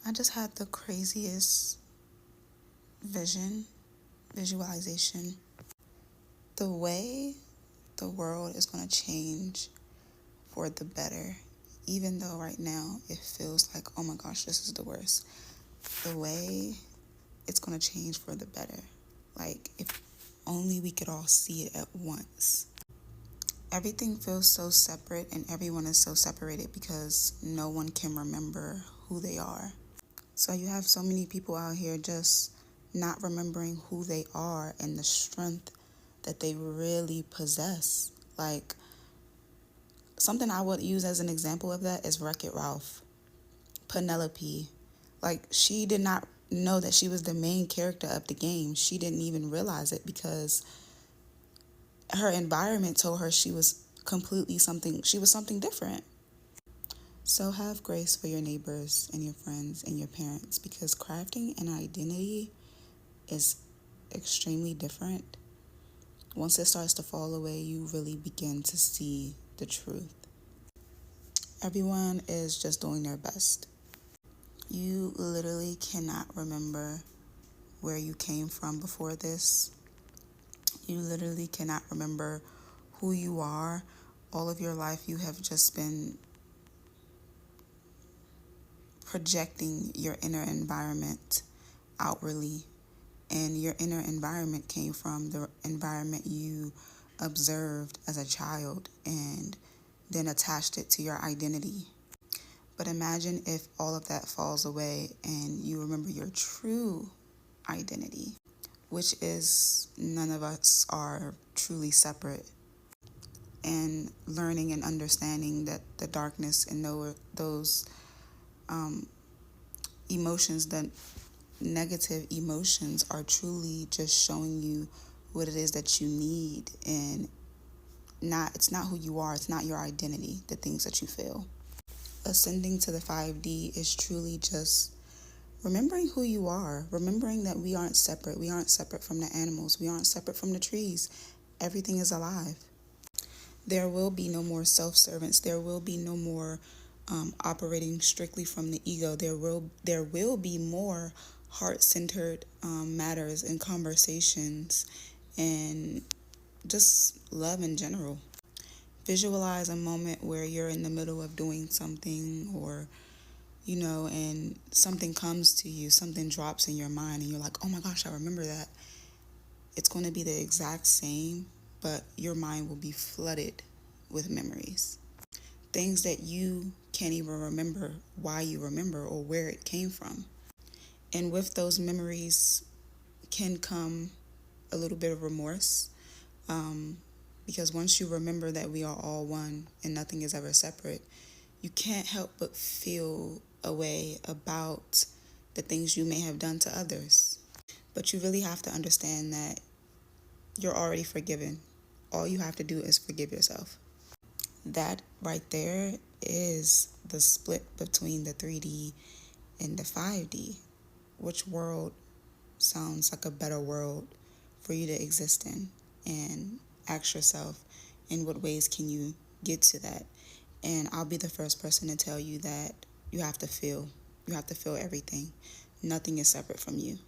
I just had the craziest visualization. The way the world is going to change for the better, even though right now it feels like, oh my gosh, this is the worst. The way it's going to change for the better. Like, if only we could all see it at once. Everything feels so separate and everyone is so separated because no one can remember who they are. So you have so many people out here just not remembering who they are and the strength that they really possess. Like, something I would use as an example of that is Wreck-It Ralph. Penelope. Like, she did not know that she was the main character of the game. She didn't even realize it because her environment told her she was something different. So have grace for your neighbors and your friends and your parents, because crafting an identity is extremely different. Once it starts to fall away, you really begin to see the truth. Everyone is just doing their best. You literally cannot remember where you came from before this. You literally cannot remember who you are. All of your life you have just been projecting your inner environment outwardly, and your inner environment came from the environment you observed as a child and then attached it to your identity. But imagine if all of that falls away and you remember your true identity, which is none of us are truly separate. And learning and understanding that the darkness and those emotions, the negative emotions, are truly just showing you what it is that you need, and it's not who you are, it's not your identity, the things that you feel. Ascending to the 5D is truly just remembering who you are, remembering that we aren't separate. We aren't separate from the animals. We aren't separate from the trees. Everything is alive. There will be no more self-servants. There will be no more operating strictly from the ego. There will be more heart-centered matters and conversations and just love in general. Visualize a moment where you're in the middle of doing something, or and something comes to you, something drops in your mind, and you're like, oh my gosh, I remember that. It's going to be the exact same, but your mind will be flooded with memories. Things that you can't even remember why you remember or where it came from. And with those memories can come a little bit of remorse, because once you remember that we are all one and nothing is ever separate, you can't help but feel a way about the things you may have done to others. But you really have to understand that you're already forgiven. All you have to do is forgive yourself. That right there is the split between the 3D and the 5D. Which world sounds like a better world for you to exist in? And ask yourself, in what ways can you get to that? And I'll be the first person to tell you that you have to feel. You have to feel everything. Nothing is separate from you.